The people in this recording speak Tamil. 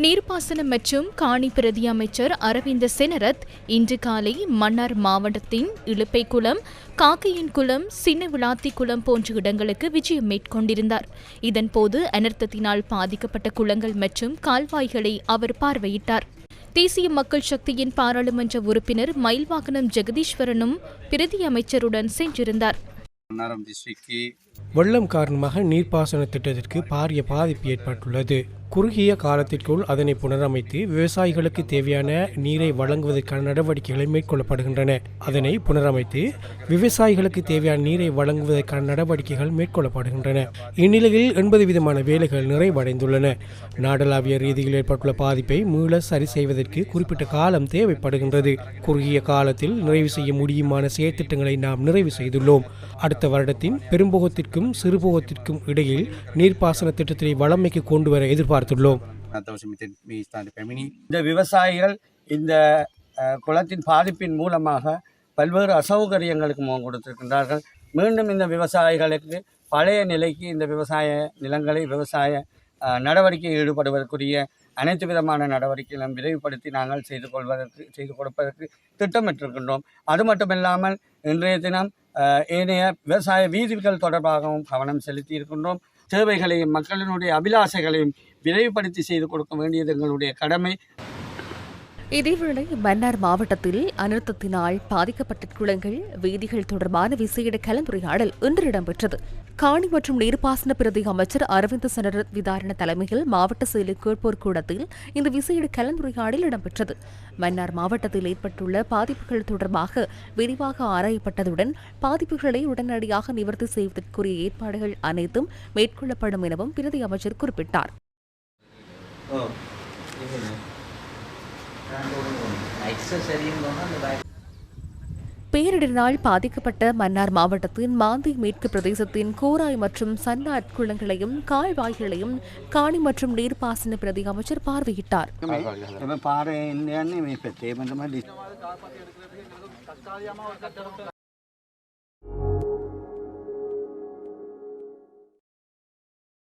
நீர்ப்பாசனம் மற்றும் காணி பிரதி அமைச்சர் அரவிந்த செனரத் இன்று காலை மன்னார் மாவட்டத்தின் இலுப்பைக்குளம், காக்கையன்குளம், சின்ன விளாத்திக்குளம் போன்ற இடங்களுக்கு விஜயம் மேற்கொண்டிருந்தார். இதன்போது அனர்த்தத்தினால் பாதிக்கப்பட்ட குளங்கள் மற்றும் கால்வாய்களை அவர் பார்வையிட்டார். தேசிய மக்கள் சக்தியின் பாராளுமன்ற உறுப்பினர் மயில்வாகனம் ஜெகதீஸ்வரனும் பிரதி அமைச்சருடன் சென்றிருந்தார். வெள்ளம் காரணமாக நீர்ப்பாசன திட்டத்திற்கு பாரிய பாதிப்பு ஏற்பட்டுள்ளது. குறுகிய காலத்திற்குள் அதனை புனரமைத்து விவசாயிகளுக்கு தேவையான நீரை வழங்குவதற்கான நடவடிக்கைகள் மேற்கொள்ளப்படுகின்றன. அதனை புனரமைத்து விவசாயிகளுக்கு தேவையான நீரை வழங்குவதற்கான நடவடிக்கைகள் மேற்கொள்ளப்படுகின்றன. இந்நிலையில் 80% வேலைகள் நிறைவடைந்துள்ளன. நாடளாவிய ரீதியில் ஏற்பட்டுள்ள பாதிப்பை மீள சரி செய்வதற்கு குறிப்பிட்ட காலம் தேவைப்படுகின்றது. குறுகிய காலத்தில் நிறைவு செய்ய முடியுமான செயற்திட்டங்களை நாம் நிறைவு செய்துள்ளோம். அடுத்த வருடத்தின் பெரும்போகத்திற்கும் சிறுபோகத்திற்கும் இடையில் நீர்ப்பாசன திட்டத்தை வளமைக்கு கொண்டு வர எதிர்பார்த்துள்ளோம். இந்த விவசாயிகள் இந்த குளத்தின் பாதிப்பின் மூலமாக பல்வேறு அசௌகரியங்களுக்கு முகம் கொடுத்திருக்கின்றார்கள். மீண்டும் இந்த விவசாயிகளுக்கு பழைய நிலைக்கு இந்த விவசாய நிலங்களை விவசாய நடவடிக்கையில் ஈடுபடுவதற்குரிய அனைத்து விதமான நடவடிக்கைகளும் விரைவுபடுத்தி நாங்கள் செய்து கொடுப்பதற்கு திட்டமிட்டிருக்கின்றோம். அது மட்டுமில்லாமல் இன்றைய தினம் ஏனைய விவசாய வீதிகள் தொடர்பாகவும் கவனம் செலுத்தி இருக்கின்றோம். தேவைகளையும் மக்களினுடைய அபிலாஷைகளையும் விரைவுபடுத்தி செய்து கொடுக்க வேண்டியது எங்களுடைய கடமை. இதேவேளை மன்னார் மாவட்டத்தில் அனர்த்தத்தினால் பாதிக்கப்பட்ட குளங்கள், வீதிகள் தொடர்பான விசேட கலந்துரையாடல் இன்று இடம்பெற்றது. காணி மற்றும் நீர்ப்பாசன பிரதி அமைச்சர் அரவிந்த் செனரத் விதாரண தலைமையில் மாவட்ட செயலர் கேட்போர் கூடத்தில் இந்த விசேட கலந்துரையாடல் இடம்பெற்றது. மன்னார் மாவட்டத்தில் ஏற்பட்டுள்ள பாதிப்புகள் தொடர்பாக விரிவாக ஆராயப்பட்டதுடன் பாதிப்புகளை உடனடியாக நிவர்த்தி செய்வதற்குரிய ஏற்பாடுகள் அனைத்தும் மேற்கொள்ளப்படும் எனவும் பிரதி அமைச்சர் குறிப்பிட்டார். பேரிடரினால் பாதிக்கப்பட்ட மன்னார் மாவட்டத்தின் மாந்தை மேற்கு பிரதேசத்தின் கோராய் மற்றும் சன்னாட் குளங்களையும் கால்வாய்களையும் காணி மற்றும் நீர்ப்பாசன பிரதி அமைச்சர் பார்வையிட்டார்.